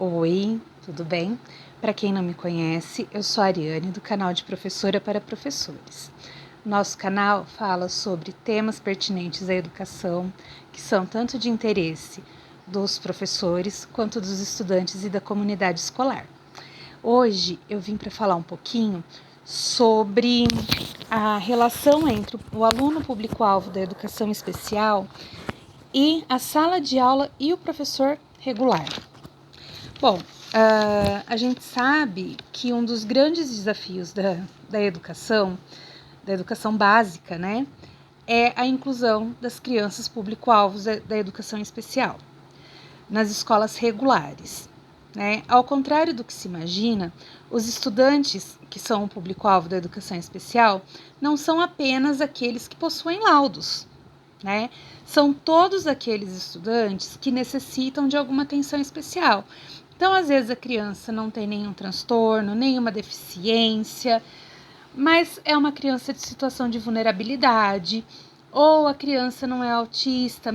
Oi, tudo bem? Para quem não me conhece, eu sou a Ariane, do canal de Professora para Professores. Nosso canal fala sobre temas pertinentes à educação, que são tanto de interesse dos professores quanto dos estudantes e da comunidade escolar. Hoje eu vim para falar um pouquinho sobre a relação entre o aluno público-alvo da educação especial e a sala de aula e o professor regular. Bom, a gente sabe que um dos grandes desafios da educação básica, né, é a inclusão das crianças público-alvos da educação especial nas escolas regulares. Né? Ao contrário do que se imagina, os estudantes que são o público-alvo da educação especial não são apenas aqueles que possuem laudos, né? São todos aqueles estudantes que necessitam de alguma atenção especial. Então, às vezes, a criança não tem nenhum transtorno, nenhuma deficiência, mas é uma criança de situação de vulnerabilidade, ou a criança não é autista,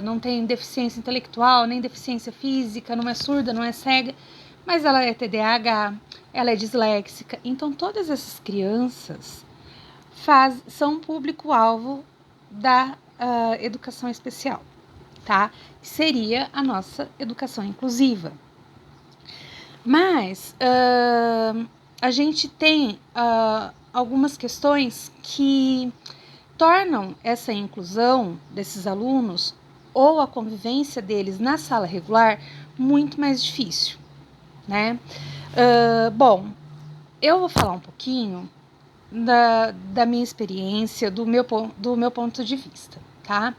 não tem deficiência intelectual, nem deficiência física, não é surda, não é cega, mas ela é TDAH, ela é disléxica. Então, todas essas crianças são público-alvo da educação especial, tá? Que seria a nossa educação inclusiva. Mas a gente tem algumas questões que tornam essa inclusão desses alunos ou a convivência deles na sala regular muito mais difícil, né? Bom, eu vou falar um pouquinho da minha experiência, do meu ponto de vista, tá?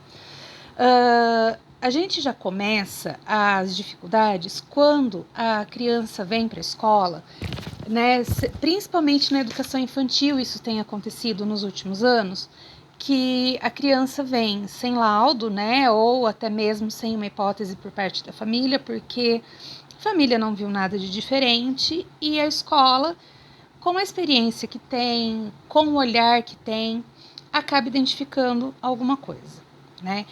A gente já começa as dificuldades quando a criança vem para a escola, né? Principalmente na educação infantil, isso tem acontecido nos últimos anos, que a criança vem sem laudo, né? Ou até mesmo sem uma hipótese por parte da família, porque a família não viu nada de diferente e a escola, com a experiência que tem, com o olhar que tem, acaba identificando alguma coisa, né?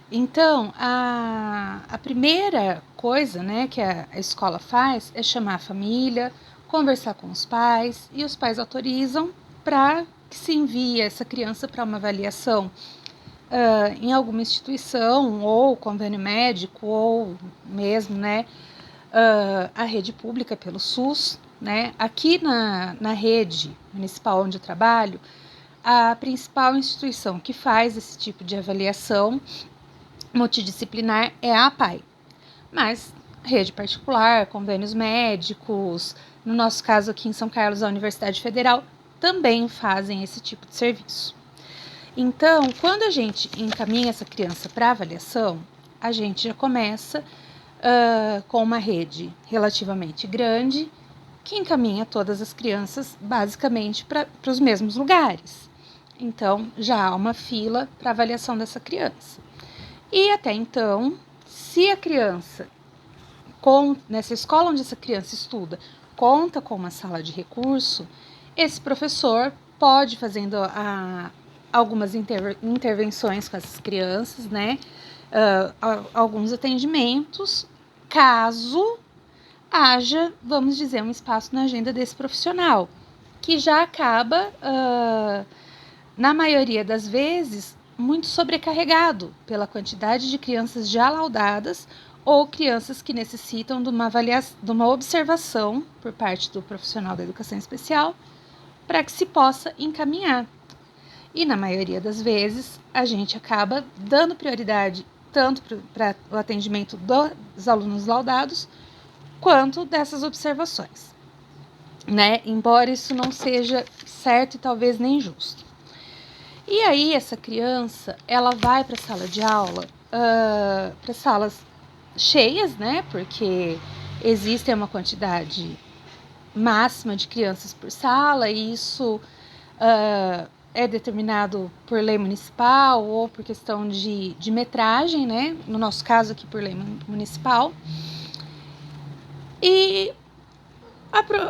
Então, a primeira coisa, né, que a escola faz é chamar a família, conversar com os pais, e os pais autorizam para que se envie essa criança para uma avaliação em alguma instituição, ou convênio médico, ou mesmo, né, a rede pública pelo SUS, né? Aqui na rede municipal onde eu trabalho, a principal instituição que faz esse tipo de avaliação multidisciplinar é a APAE, mas rede particular, convênios médicos, no nosso caso aqui em São Carlos, a Universidade Federal, também fazem esse tipo de serviço. Então, quando a gente encaminha essa criança para avaliação, a gente já começa com uma rede relativamente grande, que encaminha todas as crianças basicamente para os mesmos lugares. Então, já há uma fila para avaliação dessa criança. E até então, se a criança, nessa escola onde essa criança estuda, conta com uma sala de recurso, esse professor pode fazendo algumas intervenções com essas crianças, né? Alguns atendimentos, caso haja, vamos dizer, um espaço na agenda desse profissional, que já acaba, na maioria das vezes, muito sobrecarregado pela quantidade de crianças já laudadas ou crianças que necessitam de uma observação por parte do profissional da educação especial para que se possa encaminhar. E na maioria das vezes, a gente acaba dando prioridade tanto para o atendimento dos alunos laudados, quanto dessas observações, né? Embora isso não seja certo e talvez nem justo. E aí essa criança, ela vai para a sala de aula, para salas cheias, né? Porque existe uma quantidade máxima de crianças por sala, e isso é determinado por lei municipal ou por questão de metragem, né? No nosso caso aqui por lei municipal. E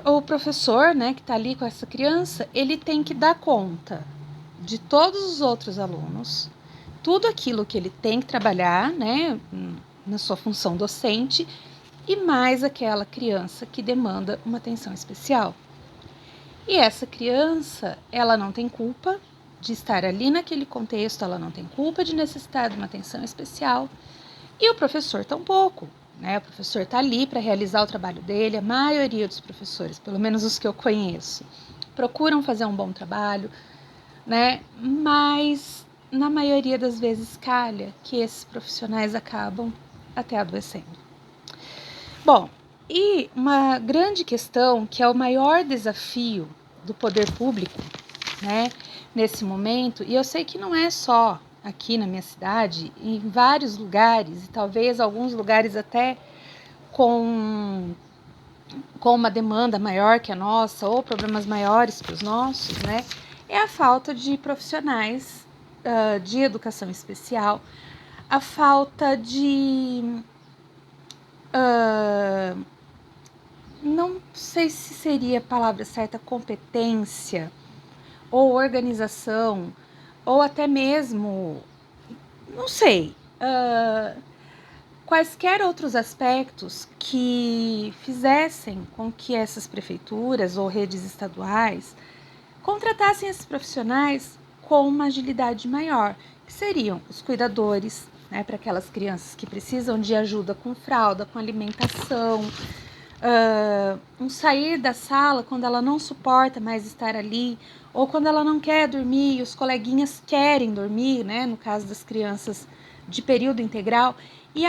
o professor, né, que está ali com essa criança, ele tem que dar conta de todos os outros alunos, tudo aquilo que ele tem que trabalhar, né, na sua função docente, e mais aquela criança que demanda uma atenção especial. E essa criança, ela não tem culpa de estar ali naquele contexto, ela não tem culpa de necessitar de uma atenção especial, e o professor tampouco, né? O professor está ali para realizar o trabalho dele. A maioria dos professores, pelo menos os que eu conheço, procuram fazer um bom trabalho, né? Mas na maioria das vezes calha que esses profissionais acabam até adoecendo. Bom, e uma grande questão, que é o maior desafio do poder público, né, nesse momento, e eu sei que não é só aqui na minha cidade, em vários lugares, e talvez alguns lugares até com uma demanda maior que a nossa, ou problemas maiores que os nossos, né, é a falta de profissionais de educação especial, a falta de... não sei se seria a palavra certa, competência, ou organização, ou até mesmo, não sei, quaisquer outros aspectos que fizessem com que essas prefeituras ou redes estaduais contratassem esses profissionais com uma agilidade maior, que seriam os cuidadores, né, para aquelas crianças que precisam de ajuda com fralda, com alimentação, um sair da sala quando ela não suporta mais estar ali, ou quando ela não quer dormir e os coleguinhas querem dormir, né, no caso das crianças de período integral, e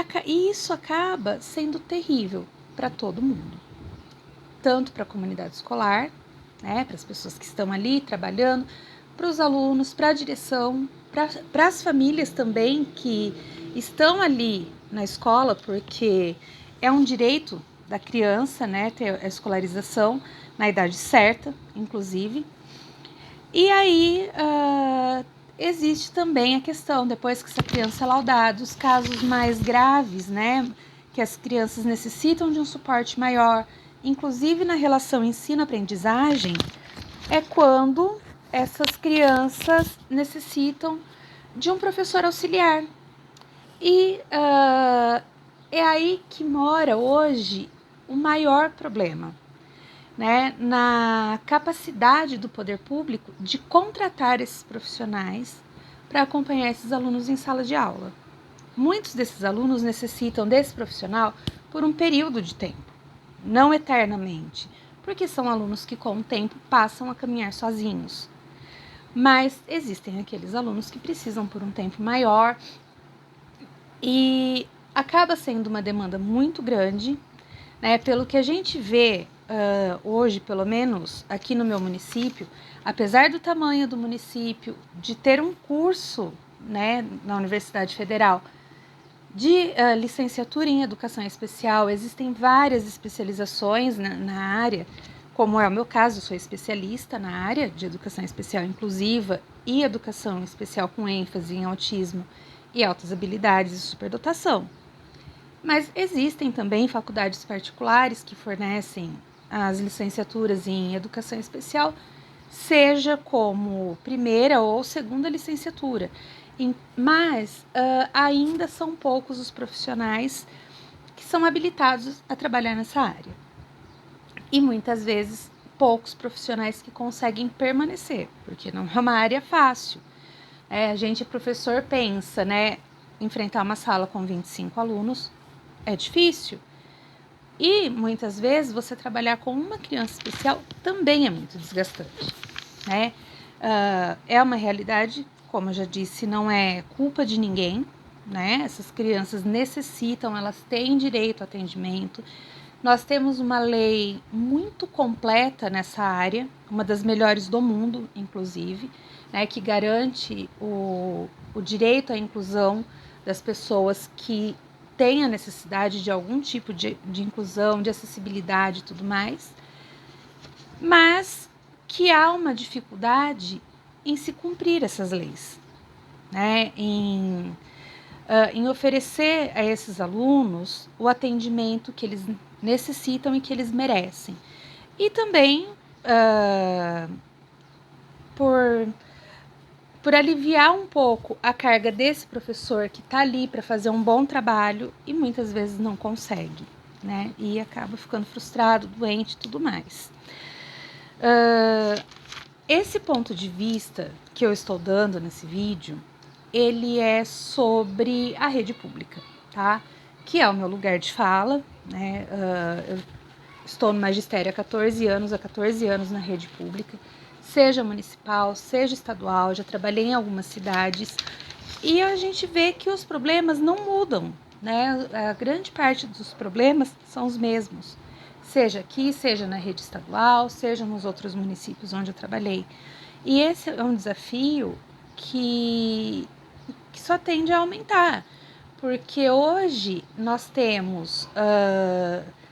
isso acaba sendo terrível para todo mundo, tanto para a comunidade escolar, né, para as pessoas que estão ali trabalhando, para os alunos, para a direção, para as famílias também que estão ali na escola, porque é um direito da criança, né, ter a escolarização na idade certa, inclusive. E aí existe também a questão, depois que essa criança é laudada, os casos mais graves, né, que as crianças necessitam de um suporte maior, inclusive na relação ensino-aprendizagem, é quando essas crianças necessitam de um professor auxiliar. E é aí que mora hoje o maior problema, né, na capacidade do poder público de contratar esses profissionais para acompanhar esses alunos em sala de aula. Muitos desses alunos necessitam desse profissional por um período de tempo, não eternamente, porque são alunos que com o tempo passam a caminhar sozinhos. Mas existem aqueles alunos que precisam por um tempo maior e acaba sendo uma demanda muito grande, né? Pelo que a gente vê hoje, pelo menos aqui no meu município, apesar do tamanho do município, de ter um curso, né, na Universidade Federal de licenciatura em educação especial, existem várias especializações na área, como é o meu caso, eu sou especialista na área de educação especial inclusiva e educação especial com ênfase em autismo e altas habilidades e superdotação. Mas existem também faculdades particulares que fornecem as licenciaturas em educação especial, seja como primeira ou segunda licenciatura. Mas ainda são poucos os profissionais que são habilitados a trabalhar nessa área. E muitas vezes poucos profissionais que conseguem permanecer, porque não é uma área fácil. A gente, professor, pensa, né, enfrentar uma sala com 25 alunos é difícil. E muitas vezes você trabalhar com uma criança especial também é muito desgastante, né? É uma realidade, como eu já disse, não é culpa de ninguém, né? Essas crianças necessitam, elas têm direito ao atendimento. Nós temos uma lei muito completa nessa área, uma das melhores do mundo, inclusive, né, que garante o direito à inclusão das pessoas que têm a necessidade de algum tipo de inclusão, de acessibilidade e tudo mais, mas que há uma dificuldade em se cumprir essas leis, né, em oferecer a esses alunos o atendimento que eles necessitam e que eles merecem. E também por aliviar um pouco a carga desse professor que está ali para fazer um bom trabalho e muitas vezes não consegue, né? E acaba ficando frustrado, doente e tudo mais. Esse ponto de vista que eu estou dando nesse vídeo, ele é sobre a rede pública, tá? Que é o meu lugar de fala, né? Eu estou no magistério há 14 anos na rede pública, seja municipal, seja estadual, já trabalhei em algumas cidades, e a gente vê que os problemas não mudam, né? A grande parte dos problemas são os mesmos, seja aqui, seja na rede estadual, seja nos outros municípios onde eu trabalhei. E esse é um desafio que só tende a aumentar, porque hoje nós temos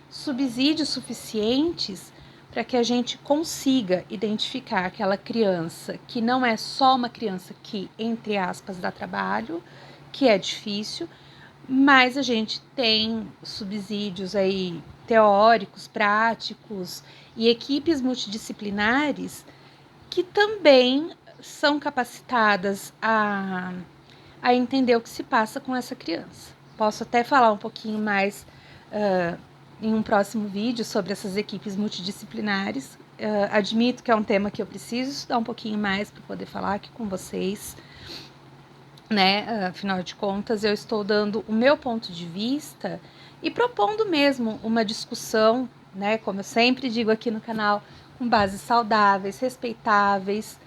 subsídios suficientes para que a gente consiga identificar aquela criança que não é só uma criança que, entre aspas, dá trabalho, que é difícil, mas a gente tem subsídios aí teóricos, práticos e equipes multidisciplinares que também são capacitadas a entender o que se passa com essa criança. Posso até falar um pouquinho mais em um próximo vídeo sobre essas equipes multidisciplinares. Admito que é um tema que eu preciso estudar um pouquinho mais para poder falar aqui com vocês, né? Afinal de contas, eu estou dando o meu ponto de vista e propondo mesmo uma discussão, né? Como eu sempre digo aqui no canal, com bases saudáveis, respeitáveis,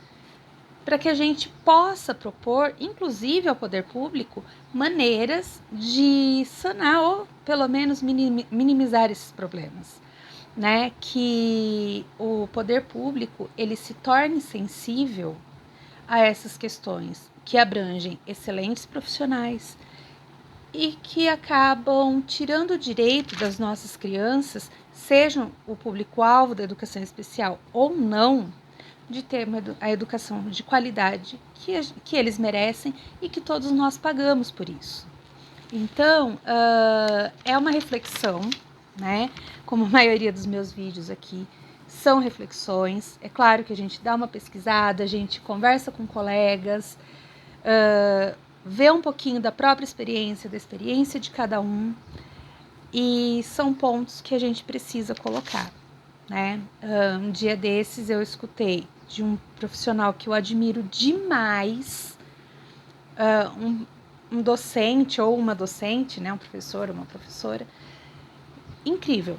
para que a gente possa propor, inclusive ao poder público, maneiras de sanar ou pelo menos minimizar esses problemas, né? Que o poder público ele se torne sensível a essas questões que abrangem excelentes profissionais e que acabam tirando o direito das nossas crianças, sejam o público-alvo da educação especial ou não, de ter a educação de qualidade que eles merecem e que todos nós pagamos por isso. Então, é uma reflexão, né? Como a maioria dos meus vídeos aqui são reflexões. É claro que a gente dá uma pesquisada, a gente conversa com colegas, vê um pouquinho da própria experiência, da experiência de cada um, e são pontos que a gente precisa colocar, né? Um dia desses eu escutei de um profissional que eu admiro demais, um docente ou uma docente, né? Um professor ou uma professora, incrível.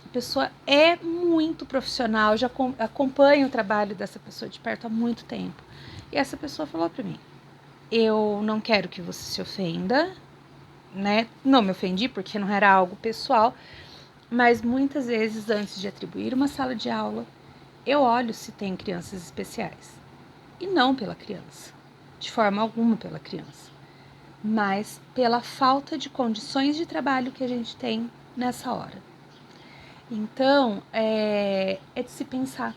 A pessoa é muito profissional, já acompanho o trabalho dessa pessoa de perto há muito tempo. E essa pessoa falou para mim: eu não quero que você se ofenda, né? Não me ofendi porque não era algo pessoal, mas muitas vezes antes de atribuir uma sala de aula, eu olho se tem crianças especiais. E não pela criança, de forma alguma pela criança, mas pela falta de condições de trabalho que a gente tem nessa hora. Então, é de se pensar,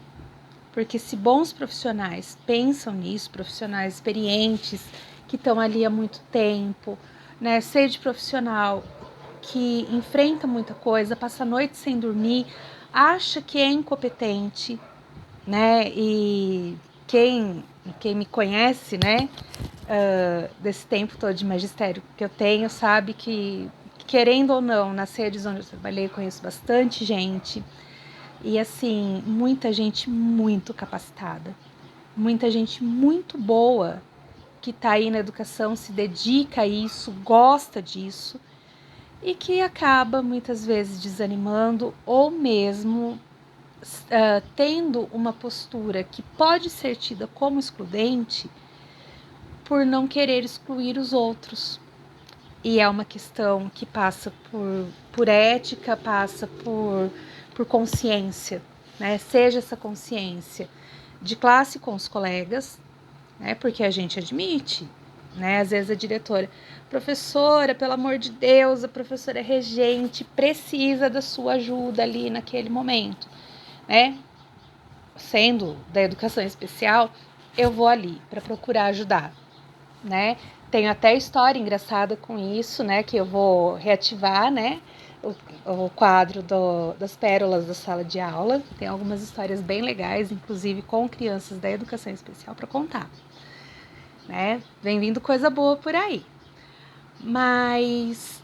porque se bons profissionais pensam nisso, profissionais experientes, que estão ali há muito tempo, né, sede profissional, que enfrenta muita coisa, passa a noite sem dormir, acha que é incompetente, né, e quem me conhece, né, desse tempo todo de magistério que eu tenho, sabe que, querendo ou não, nas redes onde eu trabalhei, eu conheço bastante gente. E assim, muita gente muito capacitada, muita gente muito boa que está aí na educação, se dedica a isso, gosta disso e que acaba muitas vezes desanimando ou mesmo tendo uma postura que pode ser tida como excludente por não querer excluir os outros. E é uma questão que passa por ética, passa por consciência, né? Seja essa consciência de classe com os colegas, né? Porque a gente admite, né? Às vezes a diretora, professora, pelo amor de Deus, a professora é regente, precisa da sua ajuda ali naquele momento, né? Sendo da educação especial, eu vou ali para procurar ajudar, né? Tenho até história engraçada com isso, né? Que eu vou reativar, né? O quadro das pérolas da sala de aula. Tem algumas histórias bem legais, inclusive com crianças da educação especial para contar, né? Vem vindo coisa boa por aí. Mas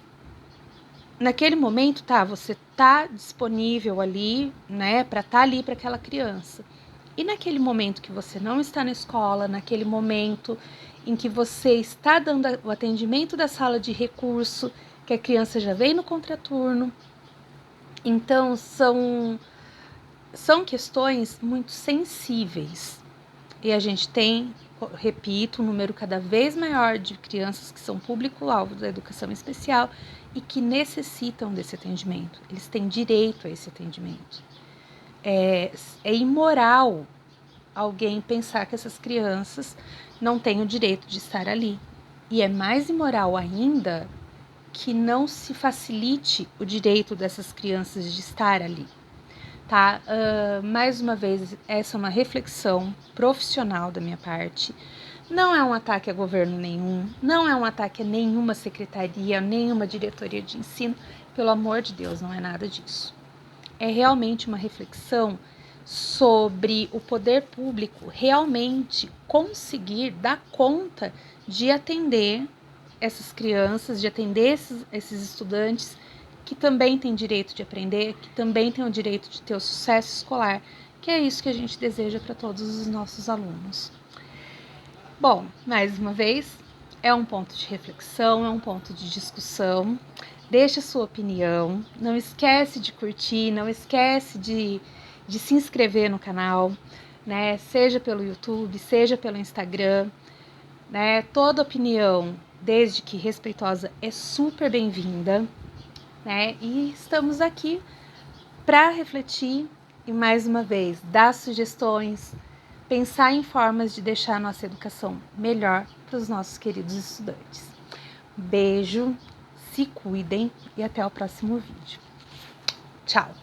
naquele momento, tá, você tá disponível ali, né, para estar ali para aquela criança. E naquele momento que você não está na escola, naquele momento em que você está dando o atendimento da sala de recurso, que a criança já veio no contraturno. Então, são questões muito sensíveis. E a gente tem, repito, um número cada vez maior de crianças que são público-alvo da educação especial e que necessitam desse atendimento. Eles têm direito a esse atendimento. É imoral alguém pensar que essas crianças não têm o direito de estar ali. E é mais imoral ainda que não se facilite o direito dessas crianças de estar ali. Tá? Mais uma vez, essa é uma reflexão profissional da minha parte. Não é um ataque a governo nenhum, não é um ataque a nenhuma secretaria, nenhuma diretoria de ensino. Pelo amor de Deus, não é nada disso. É realmente uma reflexão sobre o poder público realmente conseguir dar conta de atender essas crianças, de atender esses estudantes que também têm direito de aprender, que também têm o direito de ter o sucesso escolar, que é isso que a gente deseja para todos os nossos alunos. Bom, mais uma vez, é um ponto de reflexão, é um ponto de discussão. Deixa a sua opinião, não esquece de curtir, não esquece de se inscrever no canal, né? Seja pelo YouTube, seja pelo Instagram, né? Toda opinião, desde que respeitosa, é super bem-vinda, né? E estamos aqui para refletir e, mais uma vez, dar sugestões, pensar em formas de deixar a nossa educação melhor para os nossos queridos estudantes. Beijo, se cuidem e até o próximo vídeo. Tchau!